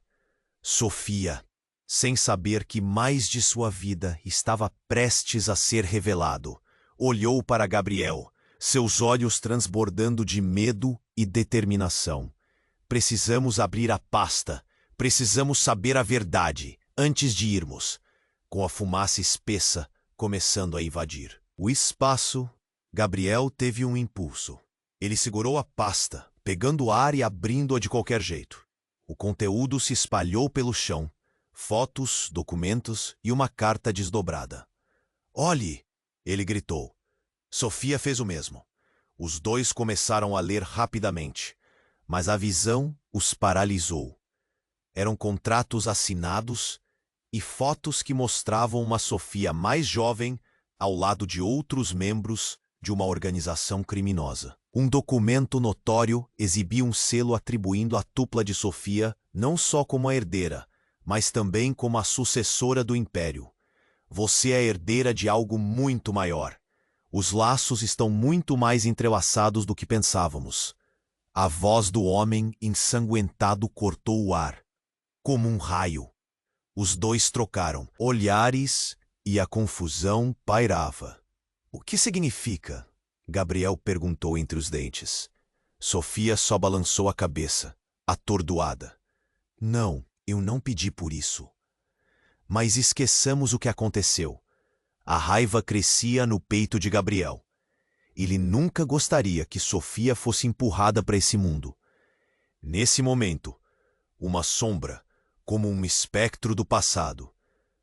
Sofia, sem saber que mais de sua vida estava prestes a ser revelado, olhou para Gabriel, seus olhos transbordando de medo e determinação. Precisamos abrir a pasta. Precisamos saber a verdade, antes de irmos. Com a fumaça espessa começando a invadir o espaço, Gabriel teve um impulso. Ele segurou a pasta, pegando ar e abrindo-a de qualquer jeito. O conteúdo se espalhou pelo chão. Fotos, documentos e uma carta desdobrada. Olhe! Ele gritou. Sofia fez o mesmo. Os dois começaram a ler rapidamente, mas a visão os paralisou. Eram contratos assinados e fotos que mostravam uma Sofia mais jovem ao lado de outros membros de uma organização criminosa. Um documento notório exibia um selo atribuindo a dupla de Sofia não só como a herdeira, mas também como a sucessora do império. Você é herdeira de algo muito maior. Os laços estão muito mais entrelaçados do que pensávamos. A voz do homem ensanguentado cortou o ar. Como um raio. Os dois trocaram olhares e a confusão pairava. O que significa? Gabriel perguntou entre os dentes. Sofia só balançou a cabeça, atordoada. Não, eu não pedi por isso. Mas esqueçamos o que aconteceu. A raiva crescia no peito de Gabriel. Ele nunca gostaria que Sofia fosse empurrada para esse mundo. Nesse momento, uma sombra, como um espectro do passado,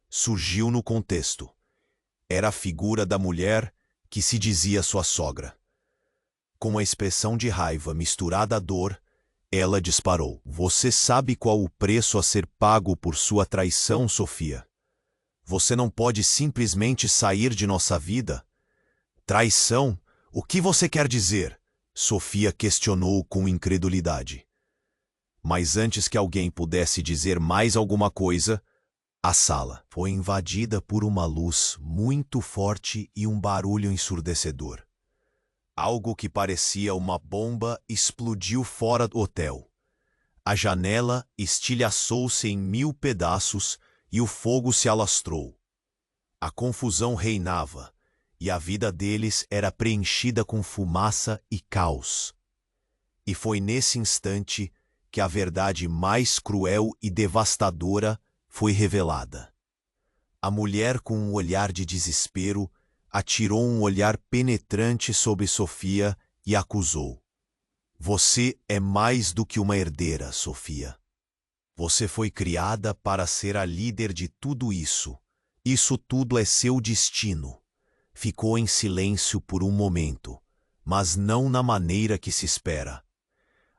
surgiu no contexto. Era a figura da mulher que se dizia sua sogra. Com uma expressão de raiva misturada à dor, ela disparou. Você sabe qual o preço a ser pago por sua traição, Sofia? Você não pode simplesmente sair de nossa vida? Traição? O que você quer dizer? Sofia questionou com incredulidade. Mas antes que alguém pudesse dizer mais alguma coisa, a sala foi invadida por uma luz muito forte e um barulho ensurdecedor. Algo que parecia uma bomba explodiu fora do hotel. A janela estilhaçou-se em 1000 pedaços e o fogo se alastrou. A confusão reinava, e a vida deles era preenchida com fumaça e caos. E foi nesse instante que a verdade mais cruel e devastadora foi revelada. A mulher, com um olhar de desespero, atirou um olhar penetrante sobre Sofia e acusou. Você é mais do que uma herdeira, Sofia. Você foi criada para ser a líder de tudo isso. Isso tudo é seu destino. Ficou em silêncio por um momento, mas não na maneira que se espera.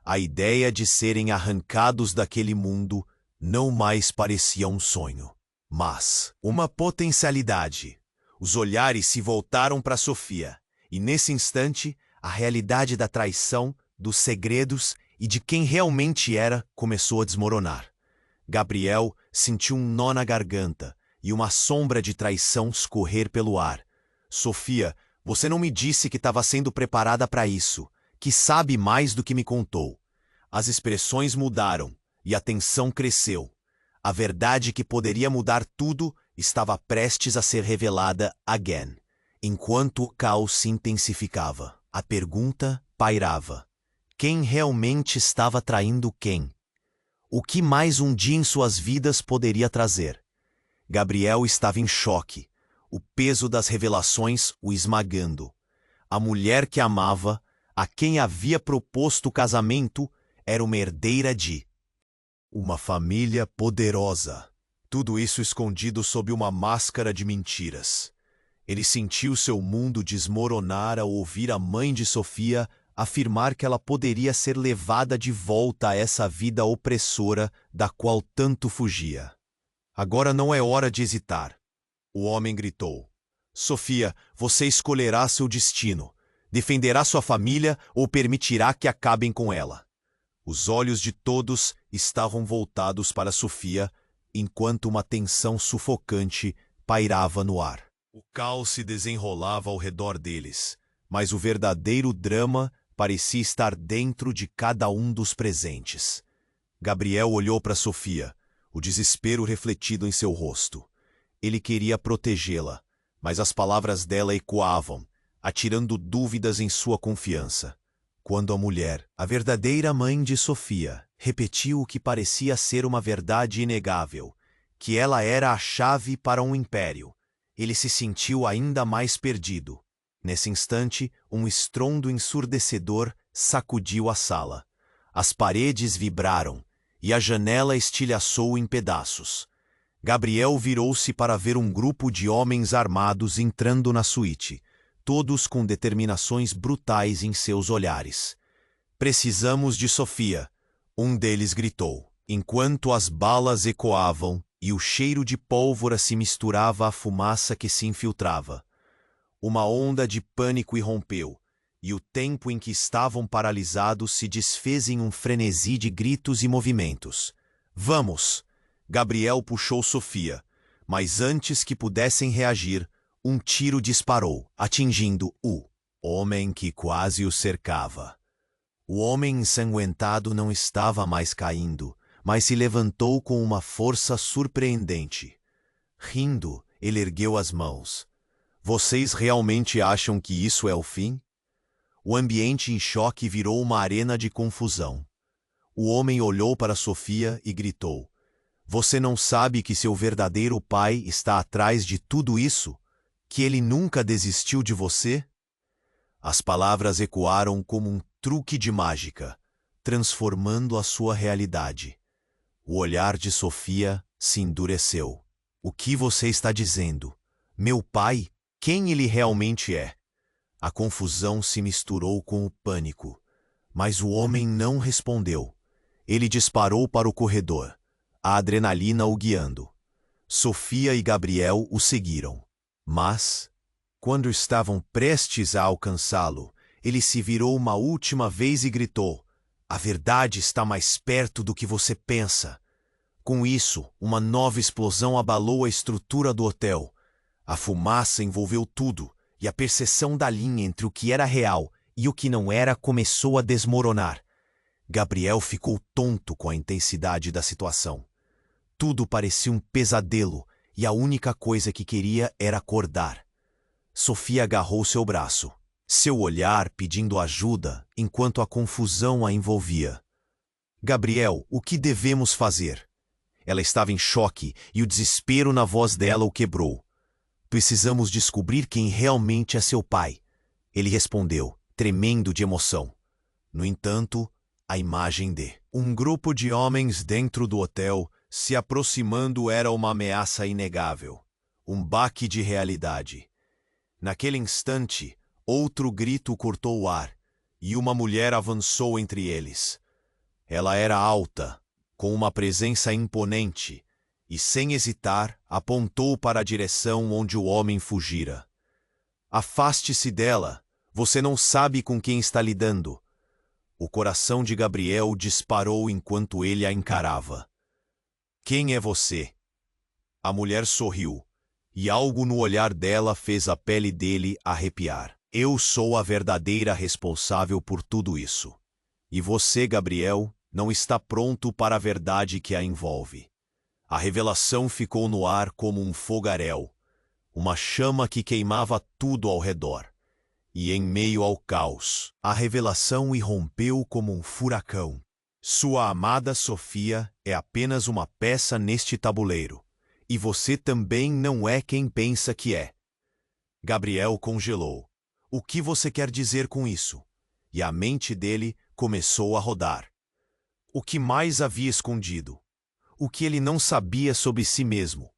A ideia de serem arrancados daquele mundo não mais parecia um sonho, mas uma potencialidade. Os olhares se voltaram para Sofia, e nesse instante, a realidade da traição, dos segredos e de quem realmente era começou a desmoronar. Gabriel sentiu um nó na garganta e uma sombra de traição escorrer pelo ar. Sofia, você não me disse que estava sendo preparada para isso, que sabe mais do que me contou. As expressões mudaram e a tensão cresceu. A verdade que poderia mudar tudo estava prestes a ser revelada again. Enquanto o caos se intensificava, a pergunta pairava. Quem realmente estava traindo quem? O que mais um dia em suas vidas poderia trazer? Gabriel estava em choque, o peso das revelações o esmagando. A mulher que amava, a quem havia proposto o casamento, era uma herdeira de uma família poderosa. Tudo isso escondido sob uma máscara de mentiras. Ele sentiu seu mundo desmoronar ao ouvir a mãe de Sofia afirmar que ela poderia ser levada de volta a essa vida opressora da qual tanto fugia. Agora não é hora de hesitar. O homem gritou. Sofia, você escolherá seu destino. Defenderá sua família ou permitirá que acabem com ela. Os olhos de todos estavam voltados para Sofia, enquanto uma tensão sufocante pairava no ar. O caos se desenrolava ao redor deles, mas o verdadeiro drama parecia estar dentro de cada um dos presentes. Gabriel olhou para Sofia, o desespero refletido em seu rosto. Ele queria protegê-la, mas as palavras dela ecoavam, atirando dúvidas em sua confiança. Quando a mulher, a verdadeira mãe de Sofia, repetiu o que parecia ser uma verdade inegável, que ela era a chave para um império, ele se sentiu ainda mais perdido. Nesse instante, um estrondo ensurdecedor sacudiu a sala. As paredes vibraram e a janela estilhaçou em pedaços. Gabriel virou-se para ver um grupo de homens armados entrando na suíte, todos com determinações brutais em seus olhares. Precisamos de Sofia, um deles gritou, enquanto as balas ecoavam e o cheiro de pólvora se misturava à fumaça que se infiltrava. Uma onda de pânico irrompeu, e o tempo em que estavam paralisados se desfez em um frenesi de gritos e movimentos. Vamos! Gabriel puxou Sofia, mas antes que pudessem reagir, um tiro disparou, atingindo o homem que quase o cercava. O homem ensanguentado não estava mais caindo, mas se levantou com uma força surpreendente. Rindo, ele ergueu as mãos. Vocês realmente acham que isso é o fim? O ambiente em choque virou uma arena de confusão. O homem olhou para Sofia e gritou. Você não sabe que seu verdadeiro pai está atrás de tudo isso? Que ele nunca desistiu de você? As palavras ecoaram como um truque de mágica, transformando a sua realidade. O olhar de Sofia se endureceu. O que você está dizendo? Meu pai? Quem ele realmente é? A confusão se misturou com o pânico, mas o homem não respondeu. Ele disparou para o corredor, a adrenalina o guiando. Sofia e Gabriel o seguiram. Mas, quando estavam prestes a alcançá-lo, ele se virou uma última vez e gritou: "A verdade está mais perto do que você pensa." Com isso, uma nova explosão abalou a estrutura do hotel. A fumaça envolveu tudo, e a percepção da linha entre o que era real e o que não era começou a desmoronar. Gabriel ficou tonto com a intensidade da situação. Tudo parecia um pesadelo, e a única coisa que queria era acordar. Sofia agarrou seu braço, seu olhar pedindo ajuda enquanto a confusão a envolvia. "Gabriel, o que devemos fazer?" Ela estava em choque e o desespero na voz dela o quebrou. "Precisamos descobrir quem realmente é seu pai," ele respondeu, tremendo de emoção. No entanto, a imagem de um grupo de homens dentro do hotel se aproximando era uma ameaça inegável, um baque de realidade. Naquele instante, outro grito cortou o ar, e uma mulher avançou entre eles. Ela era alta, com uma presença imponente, e sem hesitar, apontou para a direção onde o homem fugira. "Afaste-se dela, você não sabe com quem está lidando." O coração de Gabriel disparou enquanto ele a encarava. "Quem é você?" A mulher sorriu, e algo no olhar dela fez a pele dele arrepiar. "Eu sou a verdadeira responsável por tudo isso. E você, Gabriel, não está pronto para a verdade que a envolve." A revelação ficou no ar como um fogaréu, uma chama que queimava tudo ao redor. E em meio ao caos, a revelação irrompeu como um furacão. Sua amada Sofia é apenas uma peça neste tabuleiro, e você também não é quem pensa que é. Gabriel congelou. "O que você quer dizer com isso?" E a mente dele começou a rodar. O que mais havia escondido? O que ele não sabia sobre si mesmo?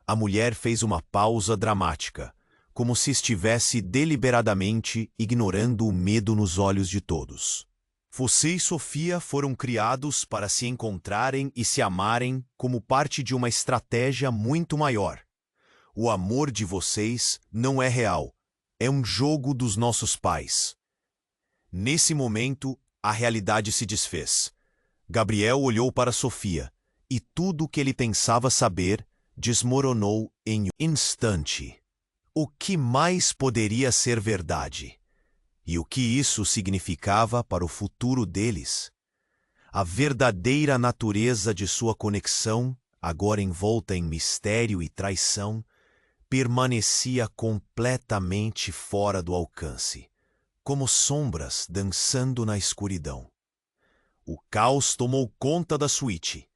A mulher fez uma pausa dramática, como se estivesse deliberadamente ignorando o medo nos olhos de todos. "Você e Sofia foram criados para se encontrarem e se amarem como parte de uma estratégia muito maior. O amor de vocês não é real, é um jogo dos nossos pais." Nesse momento, a realidade se desfez. Gabriel olhou para Sofia, e tudo o que ele pensava saber desmoronou em um instante. O que mais poderia ser verdade? E o que isso significava para o futuro deles? A verdadeira natureza de sua conexão, agora envolta em mistério e traição, permanecia completamente fora do alcance, como sombras dançando na escuridão. O caos tomou conta da suíte.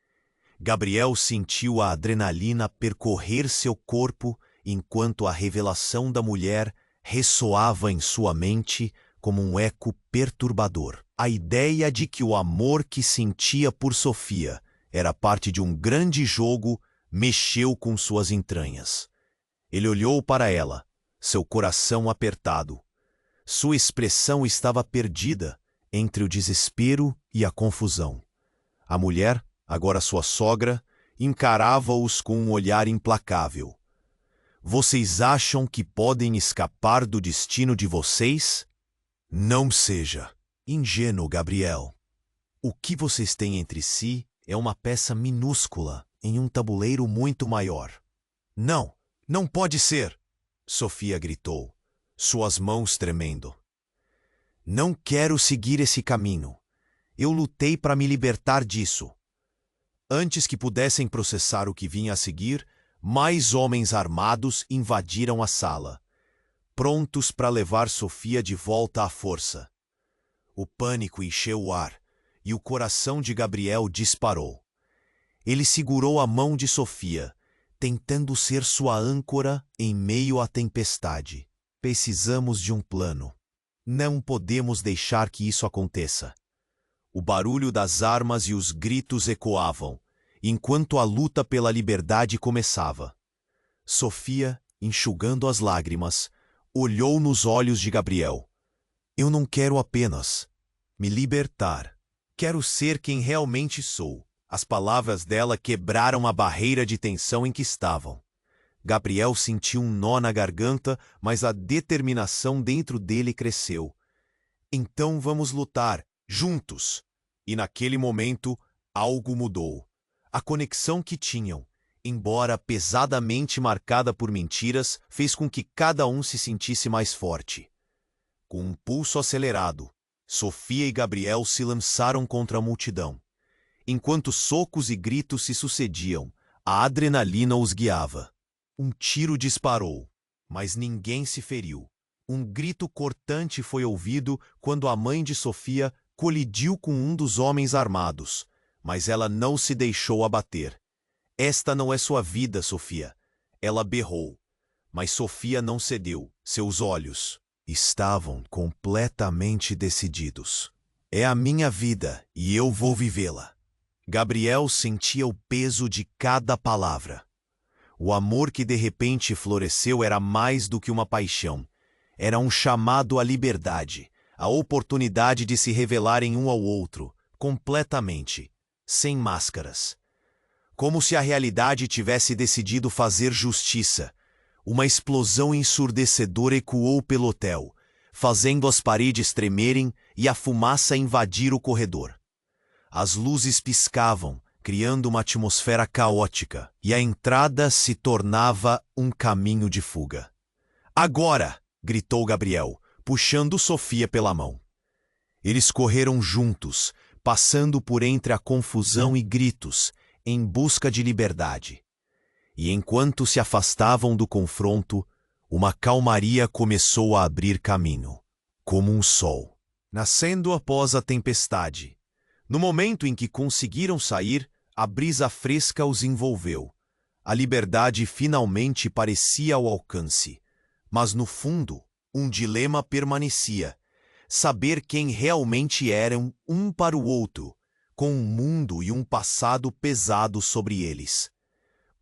Gabriel sentiu a adrenalina percorrer seu corpo enquanto a revelação da mulher ressoava em sua mente como um eco perturbador. A ideia de que o amor que sentia por Sofia era parte de um grande jogo mexeu com suas entranhas. Ele olhou para ela, seu coração apertado. Sua expressão estava perdida entre o desespero e a confusão. A mulher, agora sua sogra, encarava-os com um olhar implacável. "Vocês acham que podem escapar do destino de vocês? Não seja ingênuo, Gabriel. O que vocês têm entre si é uma peça minúscula em um tabuleiro muito maior." "Não, não pode ser!" Sofia gritou, suas mãos tremendo. "Não quero seguir esse caminho. Eu lutei para me libertar disso." Antes que pudessem processar o que vinha a seguir, mais homens armados invadiram a sala, prontos para levar Sofia de volta à força. O pânico encheu o ar, e o coração de Gabriel disparou. Ele segurou a mão de Sofia, tentando ser sua âncora em meio à tempestade. "Precisamos de um plano." Não podemos deixar que isso aconteça. O barulho das armas e os gritos ecoavam, enquanto a luta pela liberdade começava. Sofia, enxugando as lágrimas, olhou nos olhos de Gabriel. Eu não quero apenas me libertar. Quero ser quem realmente sou. As palavras dela quebraram a barreira de tensão em que estavam. Gabriel sentiu um nó na garganta, mas a determinação dentro dele cresceu. Então vamos lutar, juntos. E naquele momento, algo mudou. A conexão que tinham, embora pesadamente marcada por mentiras, fez com que cada um se sentisse mais forte. Com um pulso acelerado, Sofia e Gabriel se lançaram contra a multidão. Enquanto socos e gritos se sucediam, a adrenalina os guiava. Um tiro disparou, mas ninguém se feriu. Um grito cortante foi ouvido quando a mãe de Sofia colidiu com um dos homens armados, mas ela não se deixou abater. Esta não é sua vida, Sofia. Ela berrou. Mas Sofia não cedeu. Seus olhos estavam completamente decididos. É a minha vida e eu vou vivê-la. Gabriel sentia o peso de cada palavra. O amor que de repente floresceu era mais do que uma paixão. Era um chamado à liberdade, a oportunidade de se revelarem um ao outro, completamente, sem máscaras. Como se a realidade tivesse decidido fazer justiça. Uma explosão ensurdecedora ecoou pelo hotel, fazendo as paredes tremerem e a fumaça invadir o corredor. As luzes piscavam, criando uma atmosfera caótica, e a entrada se tornava um caminho de fuga. Agora! Gritou Gabriel, puxando Sofia pela mão. Eles correram juntos, passando por entre a confusão e gritos, em busca de liberdade. E enquanto se afastavam do confronto, uma calmaria começou a abrir caminho, como um sol, nascendo após a tempestade. No momento em que conseguiram sair, a brisa fresca os envolveu. A liberdade finalmente parecia ao alcance. Mas no fundo, um dilema permanecia. Saber quem realmente eram um para o outro, com um mundo e um passado pesado sobre eles.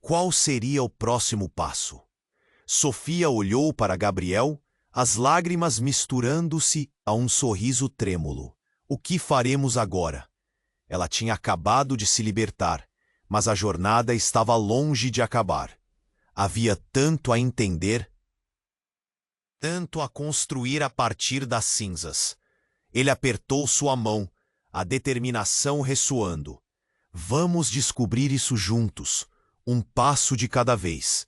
Qual seria o próximo passo? Sofia olhou para Gabriel, as lágrimas misturando-se a um sorriso trêmulo. O que faremos agora? Ela tinha acabado de se libertar, mas a jornada estava longe de acabar. Havia tanto a entender, tanto a construir a partir das cinzas. Ele apertou sua mão, a determinação ressoando. Vamos descobrir isso juntos, um passo de cada vez.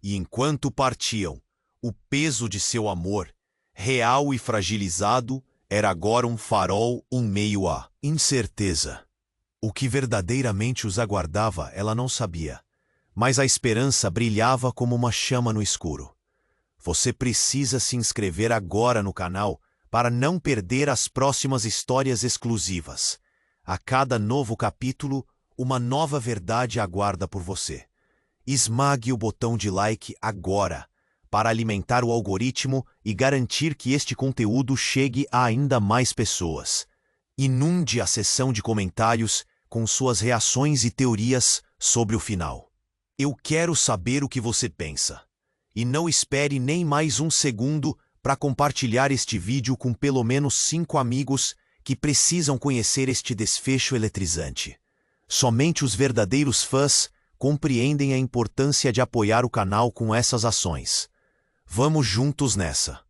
E enquanto partiam, o peso de seu amor, real e fragilizado, era agora um farol em meio à incerteza. O que verdadeiramente os aguardava, ela não sabia. Mas a esperança brilhava como uma chama no escuro. Você precisa se inscrever agora no canal para não perder as próximas histórias exclusivas. A cada novo capítulo, uma nova verdade aguarda por você. Esmague o botão de like agora, para alimentar o algoritmo e garantir que este conteúdo chegue a ainda mais pessoas. Inunde a seção de comentários com suas reações e teorias sobre o final. Eu quero saber o que você pensa. E não espere nem mais um segundo para compartilhar este vídeo com pelo menos 5 amigos que precisam conhecer este desfecho eletrizante. Somente os verdadeiros fãs compreendem a importância de apoiar o canal com essas ações. Vamos juntos nessa!